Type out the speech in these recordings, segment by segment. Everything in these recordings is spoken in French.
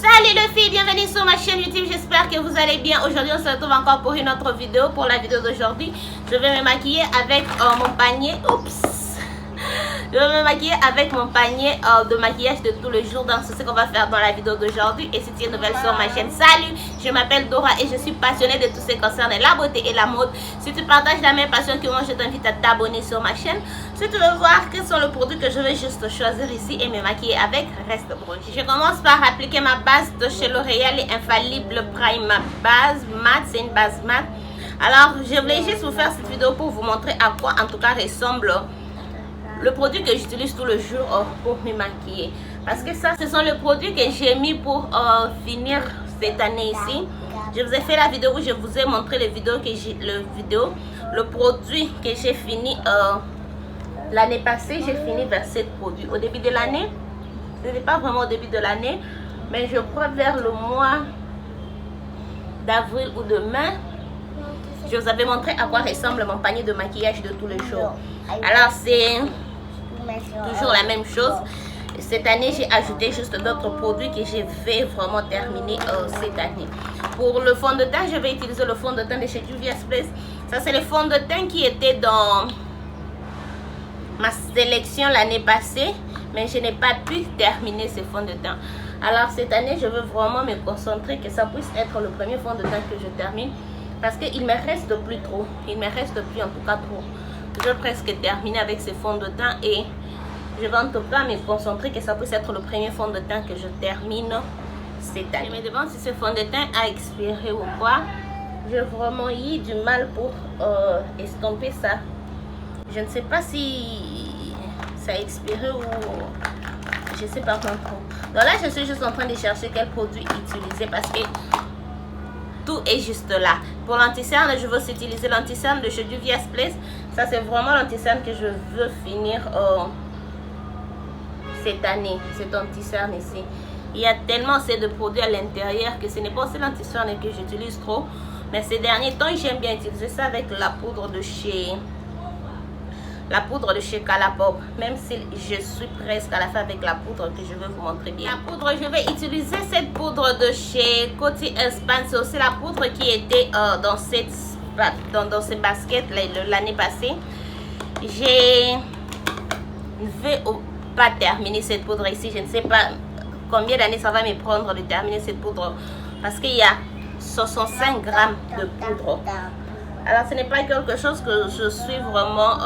Salut les filles, bienvenue sur ma chaîne YouTube, j'espère que vous allez bien. Aujourd'hui on se retrouve encore pour une autre vidéo. Pour la vidéo d'aujourd'hui, je vais me maquiller avec mon panier. Je vais me maquiller avec mon panier de maquillage de tous les jours. Donc c'est ce qu'on va faire dans la vidéo d'aujourd'hui. Et si tu es nouvelle sur ma chaîne, salut, je m'appelle Dora et je suis passionnée de tout ce qui concerne la beauté et la mode. Si tu partages la même passion que moi, je t'invite à t'abonner sur ma chaîne. Si tu veux voir quels sont les produits que je vais juste choisir ici et me maquiller avec, reste branché. Je commence par appliquer ma base de chez L'Oréal et Infallible Prime. Ma base mat, c'est une base mat. Alors je voulais juste vous faire cette vidéo pour vous montrer à quoi en tout cas ressemble le produit que j'utilise tous les jours pour me maquiller. Parce que ça, ce sont les produits que j'ai mis pour finir cette année ici. Je vous ai fait la vidéo où je vous ai montré le produit que j'ai fini l'année passée. J'ai fini vers 7 produits. Au début de l'année, ce n'est pas vraiment au début de l'année, mais je crois vers le mois d'avril ou de mai, je vous avais montré à quoi ressemble mon panier de maquillage de tous les jours. Alors c'est toujours la même chose. Cette année j'ai ajouté juste d'autres produits que je vais vraiment terminer cette année. Pour le fond de teint, je vais utiliser le fond de teint de chez Juvia's Place. Ça c'est le fond de teint qui était dans ma sélection l'année passée, mais je n'ai pas pu terminer ce fond de teint. Alors cette année je veux vraiment me concentrer que ça puisse être le premier fond de teint que je termine, parce qu'il me reste plus trop. Il me reste plus en tout cas trop. Je vais presque terminer avec ce fond de teint et je vais en tout cas me concentrer que ça puisse être le premier fond de teint que je termine cette année. Je me demande si ce fond de teint a expiré ou pas. J'ai vraiment eu du mal pour estomper ça. Je ne sais pas si ça a expiré ou je sais pas encore. Donc là je suis juste en train de chercher quel produit utiliser parce que tout est juste là. Pour l'anti-cerne, je veux utiliser l'anti-cerne de chez Juvia's Place. Ça c'est vraiment l'anti-cerne que je veux finir cette année, cet anti-cerne ici. Il y a tellement de produits à l'intérieur que ce n'est pas aussi l'anti-cerne que j'utilise trop. Mais ces derniers temps, j'aime bien utiliser ça avec la poudre de chez Colourpop. Même si je suis presque à la fin avec la poudre que je vais vous montrer bien. La poudre, je vais utiliser cette poudre de chez Coty Span. C'est aussi la poudre qui était dans ces baskets l'année passée. Je ne vais pas terminer cette poudre ici. Je ne sais pas combien d'années ça va me prendre de terminer cette poudre. Parce qu'il y a 65 grammes de poudre. Alors ce n'est pas quelque chose que je suis vraiment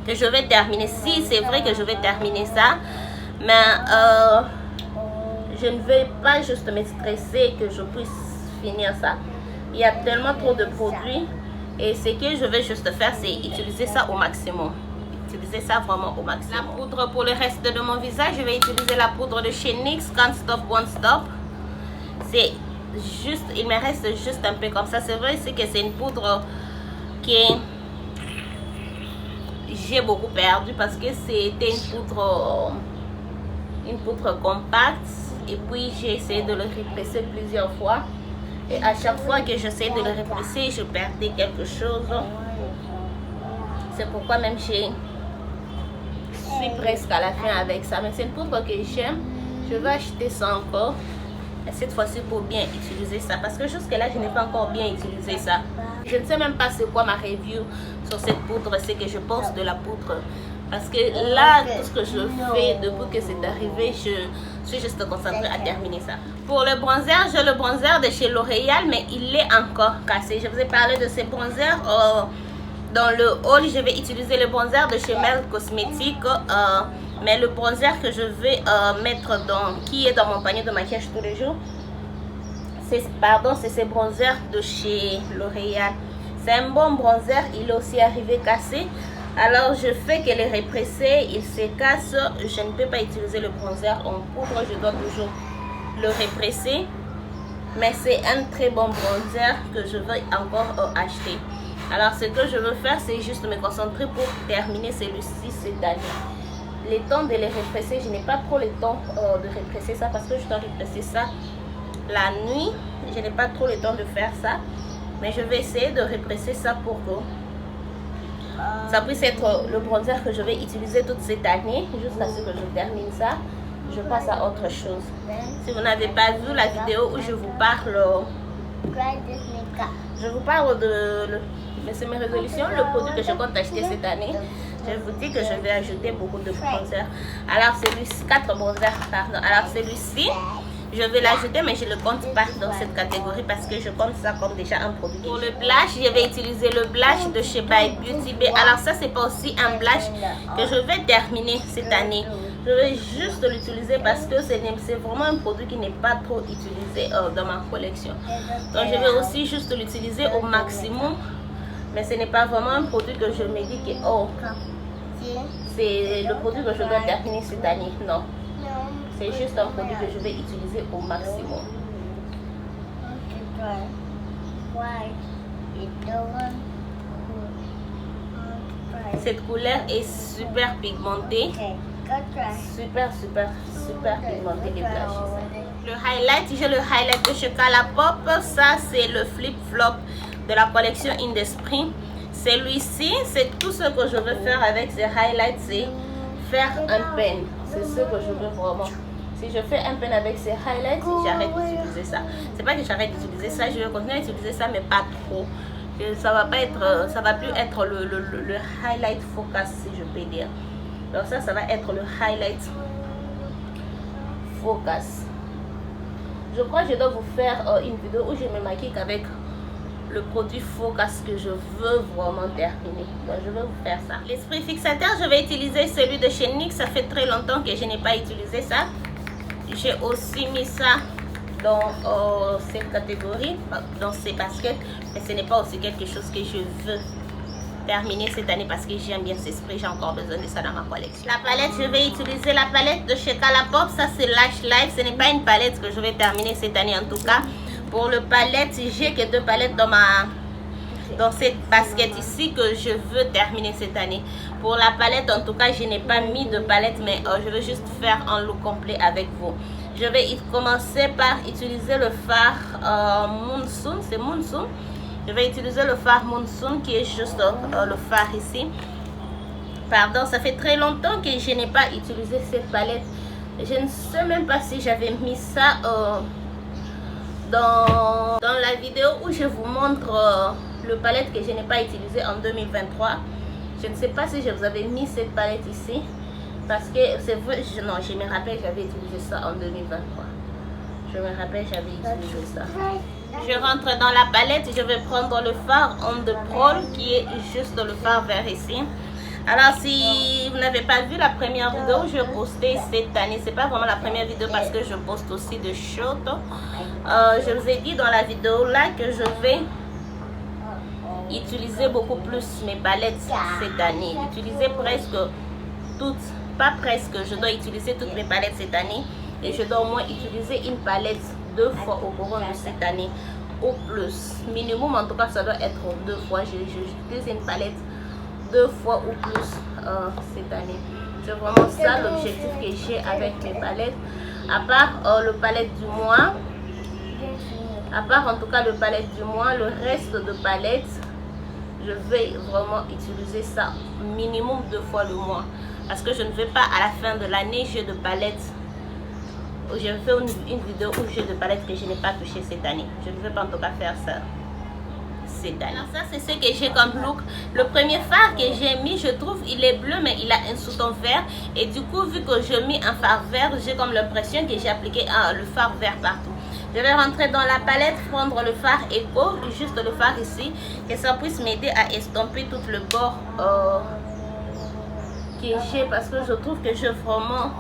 que je vais terminer. Si c'est vrai que je vais terminer ça, mais je ne vais pas juste me stresser que je puisse finir ça. Il y a tellement trop de produits et ce que je vais juste faire, c'est utiliser ça au maximum. Utiliser ça vraiment au maximum. La poudre pour le reste de mon visage, je vais utiliser la poudre de chez NYX Can't Stop Won't Stop. C'est juste, il me reste juste un peu comme ça. C'est vrai, c'est que c'est une poudre que j'ai beaucoup perdu parce que c'était une poudre compacte et puis j'ai essayé de le represser plusieurs fois et à chaque fois que j'essayais de le represser, je perdais quelque chose. C'est pourquoi même je suis presque à la fin avec ça, mais c'est une poudre que j'aime. Je vais acheter ça encore. Cette fois-ci pour bien utiliser ça, parce que jusque là je n'ai pas encore bien utilisé ça. Je ne sais même pas c'est quoi ma review sur cette poudre, c'est que je pense de la poudre, parce que là tout ce que je fais depuis que c'est arrivé, je suis juste concentrée à terminer ça. Pour le bronzer, j'ai le bronzer de chez L'Oréal, mais il est encore cassé. Je vous ai parlé de ces bronzers dans le haul. Je vais utiliser le bronzer de chez Mel Cosmetics. Mais le bronzer que je vais mettre qui est dans mon panier de maquillage tous les jours, c'est ces bronzers de chez L'Oréal. C'est un bon bronzer, il est aussi arrivé cassé. Alors je fais que les represser, il se casse. Je ne peux pas utiliser le bronzer en poudre, je dois toujours le represser. Mais c'est un très bon bronzer que je vais encore acheter. Alors ce que je veux faire, c'est juste me concentrer pour terminer celui-ci cette année. Le temps de les represser, je n'ai pas trop le temps de represser ça parce que je dois represser ça la nuit. Je n'ai pas trop le temps de faire ça, mais je vais essayer de represser ça pour que ça puisse être le bronzer que je vais utiliser toute cette année jusqu'à ce que je termine ça. je passe à autre chose. Si vous n'avez pas vu la vidéo où je vous parle de mes résolutions, le produit que je compte acheter cette année, je vous dis que je vais ajouter beaucoup de bronzers. Alors celui-ci, 4 bronzers, pardon. Alors celui-ci, je vais l'ajouter, mais je ne le compte pas dans cette catégorie parce que je compte ça comme déjà un produit. Pour le blush, je vais utiliser le blush de chez By Beauty Bay. Alors ça, c'est pas aussi un blush que je vais terminer cette année. Je vais juste l'utiliser parce que c'est vraiment un produit qui n'est pas trop utilisé dans ma collection. Donc je vais aussi juste l'utiliser au maximum. Mais ce n'est pas vraiment un produit que je me dis que oh, c'est le produit que je dois terminer cette année. Non. C'est juste un produit que je vais utiliser au maximum. Cette couleur est super pigmentée. Super pigmenté les blushes. Le highlight, j'ai le highlight de chez Colourpop. Ça c'est le flip flop de la collection In The Spring. Celui-ci, c'est tout ce que je veux faire avec ces highlights, c'est faire un pen. C'est ce que je veux vraiment. Si je fais un pen avec ces highlights, j'arrête d'utiliser ça. C'est pas que j'arrête d'utiliser ça, je vais continuer à utiliser ça, mais pas trop. Ça va plus être le highlight focus, si je peux dire. Donc ça va être le highlight focus. Je crois que je dois vous faire une vidéo où je me maquille avec le produit focus que je veux vraiment terminer. Donc je vais vous faire ça. L'esprit fixateur, je vais utiliser celui de chez NYX. Ça fait très longtemps que je n'ai pas utilisé ça. J'ai aussi mis ça dans cette catégorie, dans ces baskets, mais ce n'est pas aussi quelque chose que je veux terminer cette année parce que j'aime bien ces sprays. J'ai encore besoin de ça dans ma collection. La palette, je vais utiliser la palette de chez Colourpop. Ça c'est Lash Life. Ce n'est pas une palette que je vais terminer cette année en tout cas. Pour le palette, j'ai que 2 palettes dans cette basket ici que je veux terminer cette année. Pour la palette, en tout cas, je n'ai pas mis de palette, mais je vais juste faire un look complet avec vous. Je vais commencer par utiliser le fard Monsoon. C'est Monsoon. Je vais utiliser le fard Monsoon qui est juste le fard ici. Pardon, ça fait très longtemps que je n'ai pas utilisé cette palette. Je ne sais même pas si j'avais mis ça dans la vidéo où je vous montre le palette que je n'ai pas utilisé en 2023. Je ne sais pas si je vous avais mis cette palette ici. Parce que c'est vrai, non, je me rappelle j'avais utilisé ça en 2023. Je me rappelle j'avais utilisé ça. Je rentre dans la palette et je vais prendre le fard On The Prole qui est juste le fard vert ici. Alors si vous n'avez pas vu la première vidéo que je postais cette année, c'est pas vraiment la première vidéo parce que je poste aussi de shorts. Je vous ai dit dans la vidéo là que je vais utiliser beaucoup plus mes palettes cette année. Utiliser presque toutes, pas presque, je dois utiliser toutes mes palettes cette année. Et je dois au moins utiliser une palette 2 fois au courant de cette année au plus. Minimum en tout cas ça doit être 2 fois. J'utilise une palette 2 fois ou plus cette année. C'est vraiment ça l'objectif que j'ai avec mes palettes. À part le palette du mois, à part en tout cas le palette du mois, le reste de palettes, je vais vraiment utiliser ça minimum 2 fois le mois. Parce que je ne veux pas à la fin de l'année j'ai de palettes. Je vais faire une vidéo où j'ai de palettes que je n'ai pas touché cette année. Je ne veux pas en tout cas faire ça cette année. Alors ça c'est ce que j'ai comme look. Le premier fard que j'ai mis, je trouve il est bleu mais il a un sous-ton vert. Et du coup vu que je mis un fard vert, j'ai comme l'impression que j'ai appliqué le fard vert partout. Je vais rentrer dans la palette, prendre le fard Eco, juste le fard ici, que ça puisse m'aider à estomper tout le bord que j'ai, parce que je trouve que j'ai vraiment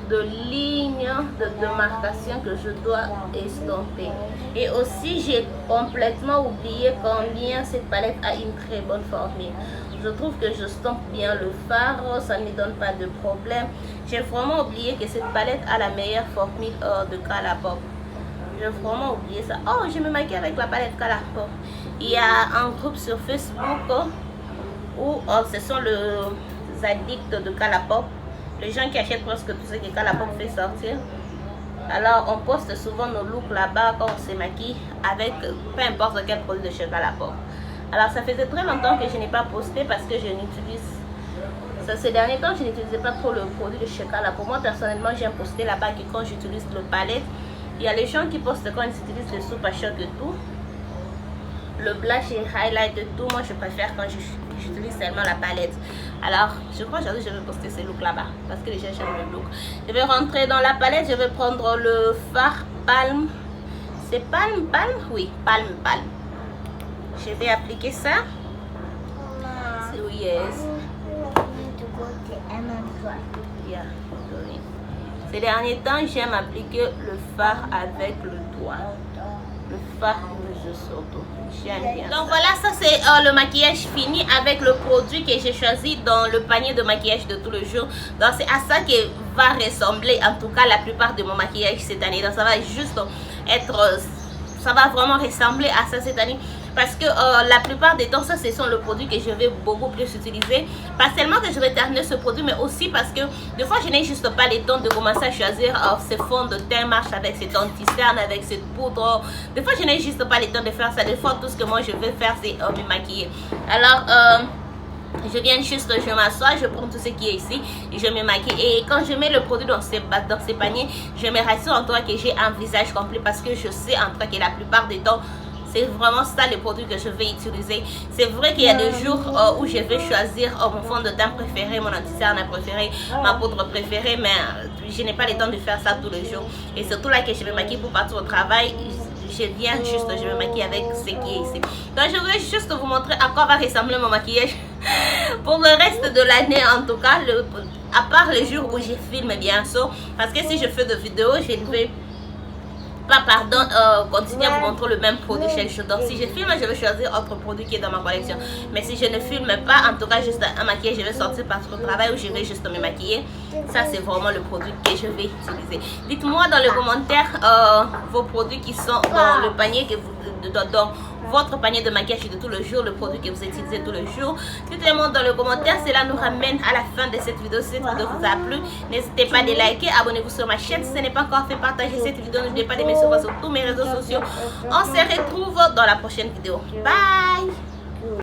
de lignes de marcation que je dois estomper. Et aussi j'ai complètement oublié combien cette palette a une très bonne formule. Je trouve que je stompe bien le fard, ça ne me donne pas de problème. J'ai vraiment oublié que cette palette a la meilleure formule de Colourpop. J'ai vraiment oublié ça. Oh, je me maquille avec la palette Colourpop. Il y a un groupe sur Facebook où ce sont les addicts de Colourpop. Les gens qui achètent presque tout ce que Colourpop fait sortir. Alors on poste souvent nos looks là-bas quand on se maquille avec peu importe quel produit de chez Colourpop. Alors ça faisait très longtemps que je n'ai pas posté parce que je n'utilise Ces derniers temps, je n'utilisais pas trop le produit de Sheka. Là, pour moi, personnellement, j'aime poster là-bas que quand j'utilise le palette, il y a les gens qui postent quand ils utilisent le super shot de tout. Le blush et highlight de tout, moi je préfère quand j'utilise seulement la palette. Alors je crois qu'aujourd'hui je vais poster ce look là-bas parce que les gens aiment le look. Je vais rentrer dans la palette, je vais prendre le fard Palm. C'est Palm? Oui, Palm. Je vais appliquer ça. So yes. Yeah. Ces derniers temps, j'aime appliquer le fard avec le doigt. Le fard surtout. J'aime bien. Donc voilà, ça c'est le maquillage fini avec le produit que j'ai choisi dans le panier de maquillage de tous les jours. Donc c'est à ça que va ressembler en tout cas la plupart de mon maquillage cette année. Donc ça va juste être, ça va vraiment ressembler à ça cette année. Parce que la plupart des temps, ça ce sont le produit que je vais beaucoup plus utiliser. Pas seulement que je vais terminer ce produit, mais aussi parce que des fois je n'ai juste pas le temps de commencer à choisir ces fonds de teint marche avec ces anti-cernes, avec cette poudre. Des fois je n'ai juste pas le temps de faire ça. Des fois tout ce que moi je veux faire c'est me maquiller. Alors je viens juste, je m'assois, je prends tout ce qui est ici et je me maquille. Et quand je mets le produit dans ces paniers, je me rassure en tout cas que j'ai un visage complet parce que je sais en tout cas que la plupart des temps c'est vraiment ça les produits que je vais utiliser. C'est vrai qu'il y a des jours où je vais choisir mon fond de teint préféré, mon anti-cerne préféré, ma poudre préférée, mais je n'ai pas le temps de faire ça tous les jours. Et surtout là que je vais maquiller pour partir au travail, je viens juste, je me maquille avec ce qui est ici. Donc je vais juste vous montrer à quoi va ressembler mon maquillage pour le reste de l'année en tout cas, à part les jours où je filme bien sûr. Parce que si je fais de vidéos, je ne vais continuer à vous montrer le même produit chaque jour. Donc si je filme, je vais choisir autre produit qui est dans ma collection. Mais si je ne filme pas, en tout cas juste un maquillage, je vais sortir partir au travail ou je vais juste me maquiller. Ça c'est vraiment le produit que je vais utiliser. Dites-moi dans les commentaires vos produits qui sont dans le panier que vous dans votre panier de maquillage de tous les jours, le produit que vous utilisez tous les jours. Dites-le-moi dans les commentaires, cela nous ramène à la fin de cette vidéo. Si cette vidéo vous a plu, n'hésitez pas à liker, abonnez-vous sur ma chaîne si ce n'est pas encore fait, partagez cette vidéo, n'oubliez pas de me suivre sur tous mes réseaux sociaux. On se retrouve dans la prochaine vidéo. Bye.